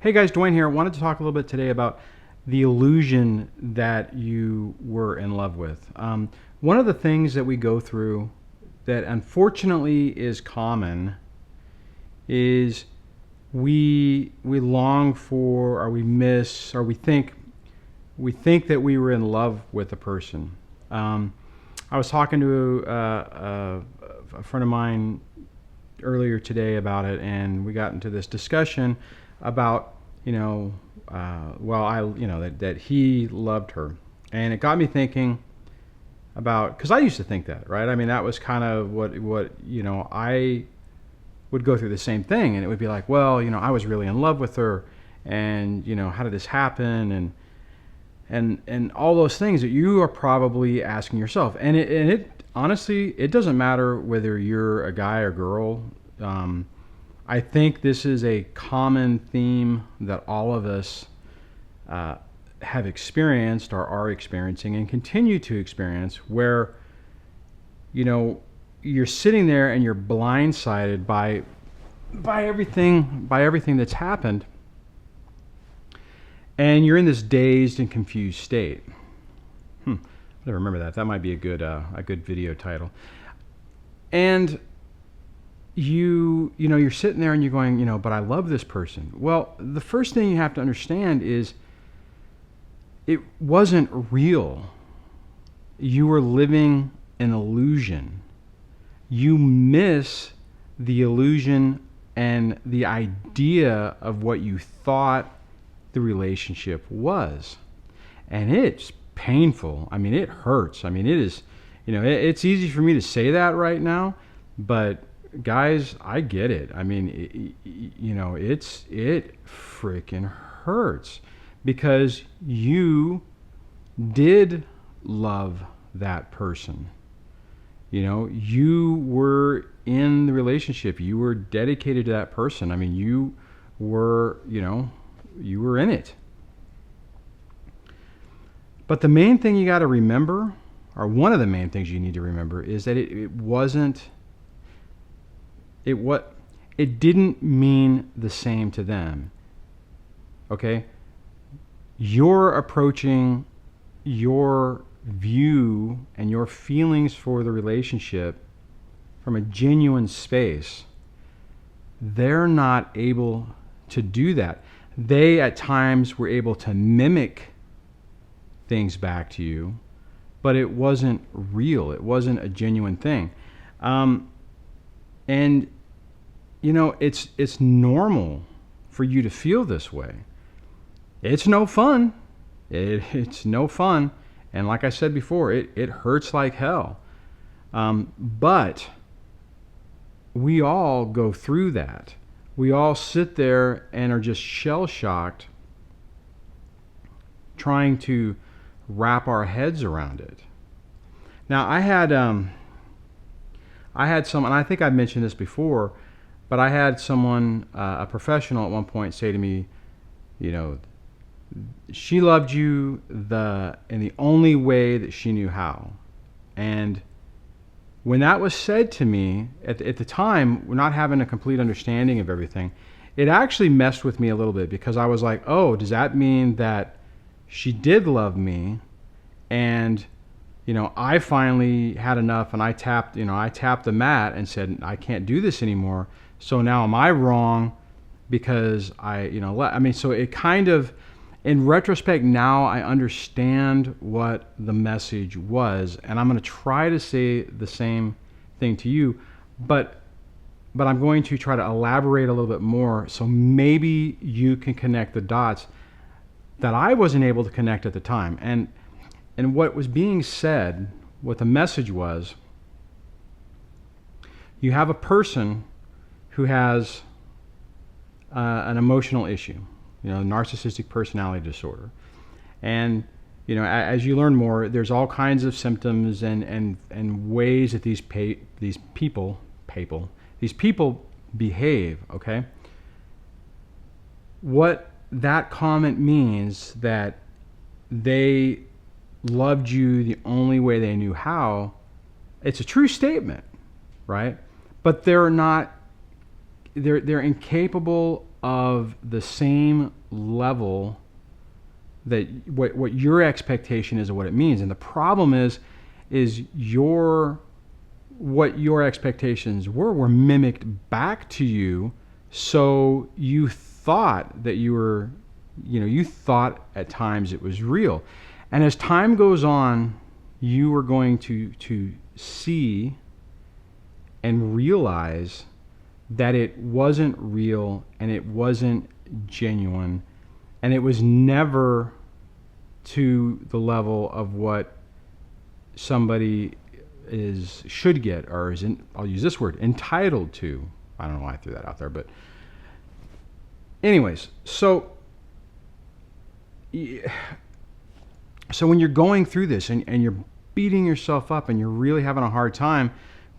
Hey guys, Dwayne here. I wanted to talk a little bit today about the illusion that you were in love with. One of the things that we go through that unfortunately is common is we long for, or we miss, or we think that we were in love with a person. I was talking to a friend of mine earlier today about it, and we got into this discussion about that he loved her, and it got me thinking about, because I used to think that, right? I mean, that was kind of what I would go through the same thing, and it would be like, well, I was really in love with her, and how did this happen, and all those things that you are probably asking yourself. And it honestly, it doesn't matter whether you're a guy or girl. I think this is a common theme that all of us have experienced or are experiencing and continue to experience, where you're sitting there and you're blindsided by everything that's happened, and you're in this dazed and confused state. I don't remember that. That might be a good video title. And you're sitting there and you're going, but I love this person. Well, the first thing you have to understand is it wasn't real. You were living an illusion. You miss the illusion and the idea of what you thought the relationship was. And it's painful. I mean, it hurts. I mean, it is, it's easy for me to say that right now, but guys, I get it. I mean, it freaking hurts, because you did love that person. You were in the relationship. You were dedicated to that person. I mean, you were in it. But the main thing you got to remember, or one of the main things you need to remember, is that it didn't mean the same to them. Okay? You're approaching your view and your feelings for the relationship from a genuine space. They're not able to do that. They at times were able to mimic things back to you, but it wasn't real. It wasn't a genuine thing. And it's normal for you to feel this way. It's no fun. It's no fun. And like I said before, it hurts like hell. But we all go through that. We all sit there and are just shell-shocked, trying to wrap our heads around it. Now, I had some, and I think I've mentioned this before, but I had someone, a professional at one point, say to me, she loved you in the only way that she knew how. And when that was said to me, at the time, we're not having a complete understanding of everything, it actually messed with me a little bit, because I was like, oh, does that mean that she did love me? And I finally had enough, and I tapped the mat and said, I can't do this anymore. So now am I wrong because so it kind of, in retrospect now, I understand what the message was, and I'm going to try to say the same thing to you, but I'm going to try to elaborate a little bit more, so maybe you can connect the dots that I wasn't able to connect at the time. And what was being said, what the message was, you have a person who has an emotional issue, narcissistic personality disorder. And, as you learn more, there's all kinds of symptoms and ways that these people behave, okay? What that comment means, that they loved you the only way they knew how, it's a true statement, right? But they're incapable of the same level that what your expectation is of what it means. And the problem is what your expectations were mimicked back to you. So you thought that you thought at times it was real. And as time goes on, you are going to see and realize that it wasn't real and it wasn't genuine, and it was never to the level of what somebody should get, or I'll use this word, entitled to. I don't know why I threw that out there, but anyways, so when you're going through this and you're beating yourself up and you're really having a hard time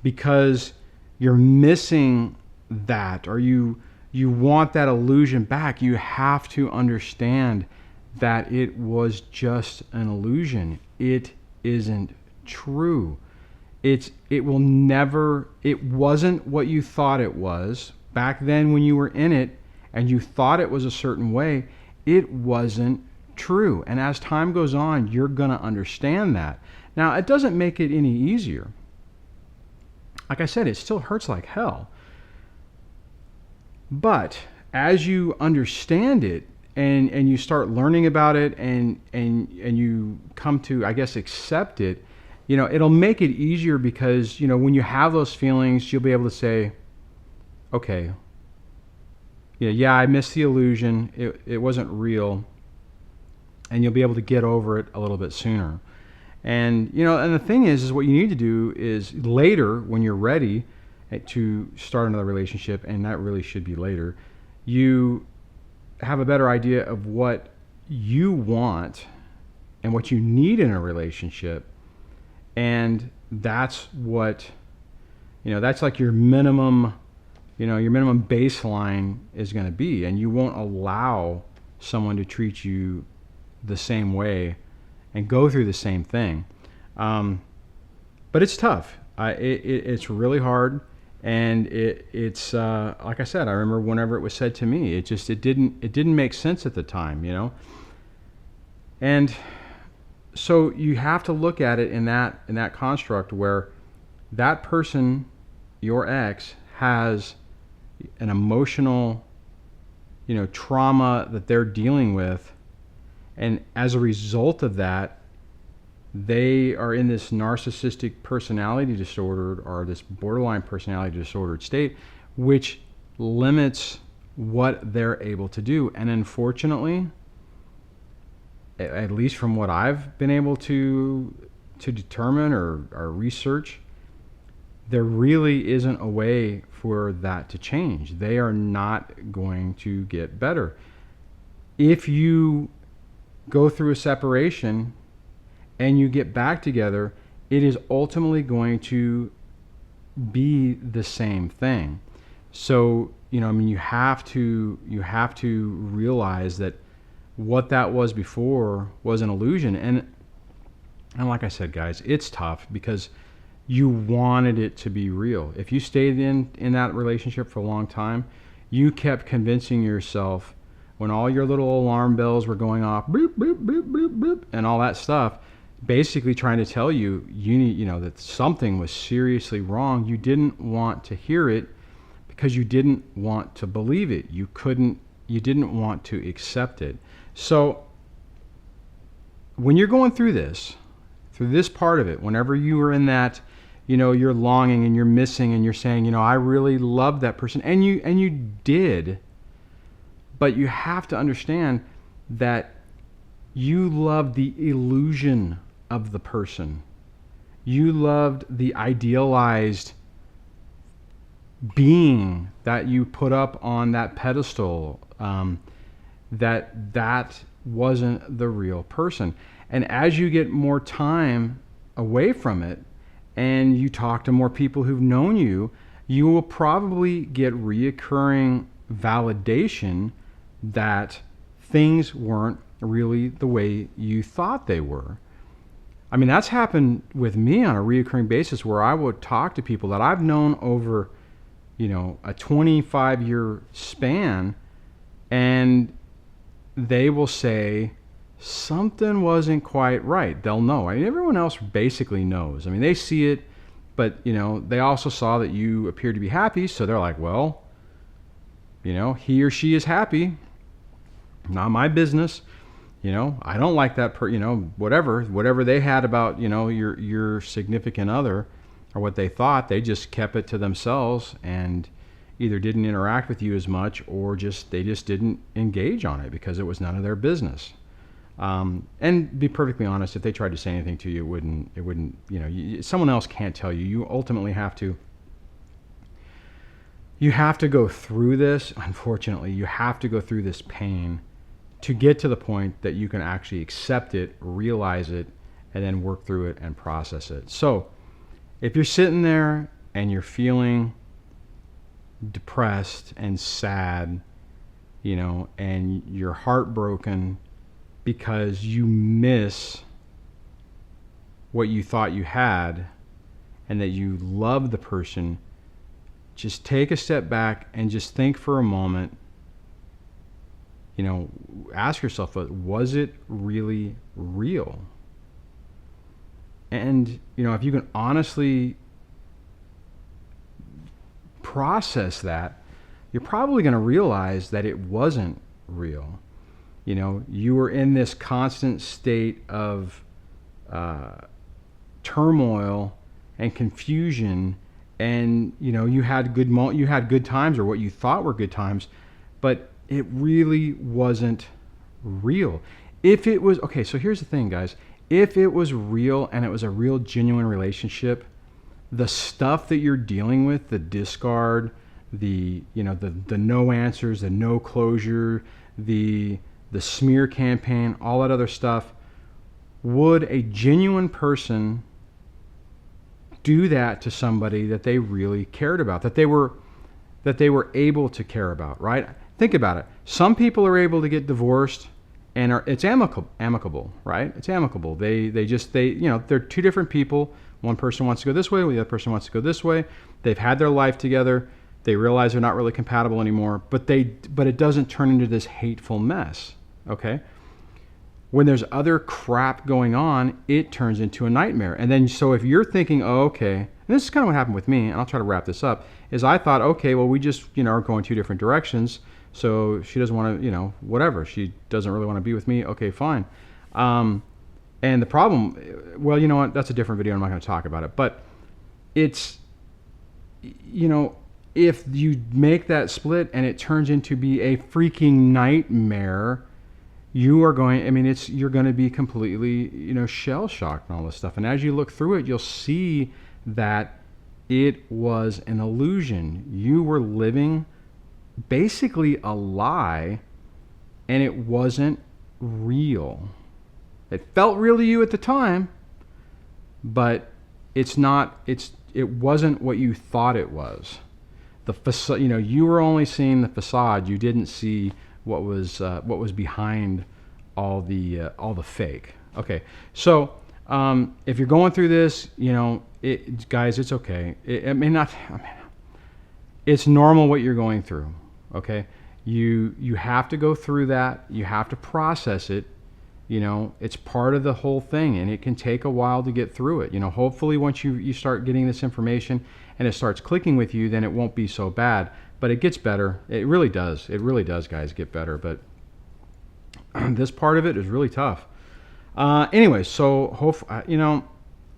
because you're missing that, or you want that illusion back, you have to understand that it was just an illusion. It isn't true. It wasn't what you thought it was back then when you were in it and you thought it was a certain way. It wasn't true. And as time goes on, you're going to understand that. Now, it doesn't make it any easier. Like I said, it still hurts like hell. But as you understand it and you start learning about it and you come to, I guess, accept it, it'll make it easier because, when you have those feelings, you'll be able to say, okay, yeah, I missed the illusion. It wasn't real. And you'll be able to get over it a little bit sooner. And, and the thing is what you need to do is later, when you're ready to start another relationship, and that really should be later, you have a better idea of what you want and what you need in a relationship. And that's what, that's like your minimum, your minimum baseline is going to be. And you won't allow someone to treat you the same way and go through the same thing. But it's tough. It's really hard. And it's like I said, I remember whenever it was said to me, it didn't make sense at the time, And so you have to look at it in that construct where that person, your ex, has an emotional, trauma that they're dealing with, and as a result of that, they are in this narcissistic personality disorder or this borderline personality disordered state, which limits what they're able to do. And unfortunately, at least from what I've been able to determine or research, there really isn't a way for that to change. They are not going to get better. If you go through a separation and you get back together, it is ultimately going to be the same thing. So, you have to realize that what that was before was an illusion. And like I said, guys, it's tough because you wanted it to be real. If you stayed in that relationship for a long time, you kept convincing yourself, when all your little alarm bells were going off, boop, boop, boop, boop, boop, and all that stuff, basically trying to tell you that something was seriously wrong. You didn't want to hear it because you didn't want to believe it. You didn't want to accept it. So when you're going through this part of it, whenever you are in that, you're longing and you're missing and you're saying, I really love that person, and you did, but you have to understand that you loved the illusion of the person. You loved the idealized being that you put up on that pedestal, that wasn't the real person. And as you get more time away from it and you talk to more people who've known you, you will probably get reoccurring validation that things weren't really the way you thought they were. I mean, that's happened with me on a reoccurring basis, where I would talk to people that I've known over, a 25-year span, and they will say something wasn't quite right. They'll know. I mean, everyone else basically knows. I mean, they see it, but you know, they also saw that you appeared to be happy, so they're like, well, you know, he or she is happy. Not my business. You know, I don't like that you know, whatever they had about, you know, your significant other, or what they thought, they just kept it to themselves and either didn't interact with you as much, or they just didn't engage on it because it was none of their business. And be perfectly honest, if they tried to say anything to you, it wouldn't, you know, someone else can't tell you. You ultimately have to go through this. Unfortunately, you have to go through this pain to get to the point that you can actually accept it, realize it, and then work through it and process it. So if you're sitting there and you're feeling depressed and sad, you know, and you're heartbroken because you miss what you thought you had and that you love the person, just take a step back and just think for a moment. You know, ask yourself, was it really real? And, you know, if you can honestly process that, you're probably going to realize that it wasn't real. You know, you were in this constant state of turmoil and confusion, and, you know, you had good times, or what you thought were good times, but it really wasn't real. If it was, okay, so here's the thing, guys. If it was real and it was a real genuine relationship, the stuff that you're dealing with, the discard, the, you know, the no answers, the no closure, the smear campaign, all that other stuff, would a genuine person do that to somebody that they really cared about, that they were able to care about, right? Think about it. Some people are able to get divorced and it's amicable, right? It's amicable. They you know, they're two different people. One person wants to go this way, the other person wants to go this way. They've had their life together. They realize they're not really compatible anymore, but it doesn't turn into this hateful mess, okay? When there's other crap going on, it turns into a nightmare. And then, so if you're thinking, oh, okay, and this is kind of what happened with me, and I'll try to wrap this up, is I thought, okay, well, we just, you know, are going two different directions. So she doesn't want to, you know, whatever. She doesn't really want to be with me. Okay, fine. And the problem, well, you know what? That's a different video. I'm not going to talk about it. But it's, you know, if you make that split and it turns into be a freaking nightmare, you are going, I mean, you're going to be completely, you know, shell shocked and all this stuff. And as you look through it, you'll see that it was an illusion. You were living basically a lie, and it wasn't real. It felt real to you at the time, but it wasn't what you thought it was. The facade, you know, you were only seeing the facade. You didn't see what was behind all the fake. Okay, so if you're going through this, you know, guys, it's okay. It's normal what you're going through. Okay, you have to go through that. You have to process it. You know, it's part of the whole thing, and it can take a while to get through it. You know, hopefully once you start getting this information and it starts clicking with you, then it won't be so bad. But it gets better. It really does. It really does, guys, get better. But this part of it is really tough. Anyway, so you know,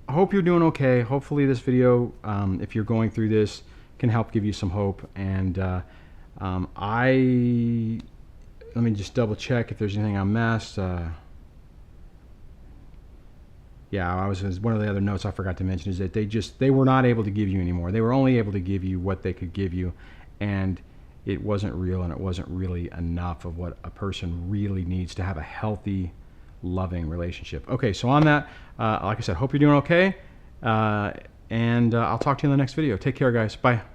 I hope you're doing okay. Hopefully this video, if you're going through this, can help give you some hope. And let me just double check if there's anything I missed. Yeah, one of the other notes I forgot to mention is that they were not able to give you anymore. They were only able to give you what they could give you, and it wasn't real, and it wasn't really enough of what a person really needs to have a healthy, loving relationship. Okay, so on that, like I said, hope you're doing okay, and I'll talk to you in the next video. Take care, guys. Bye.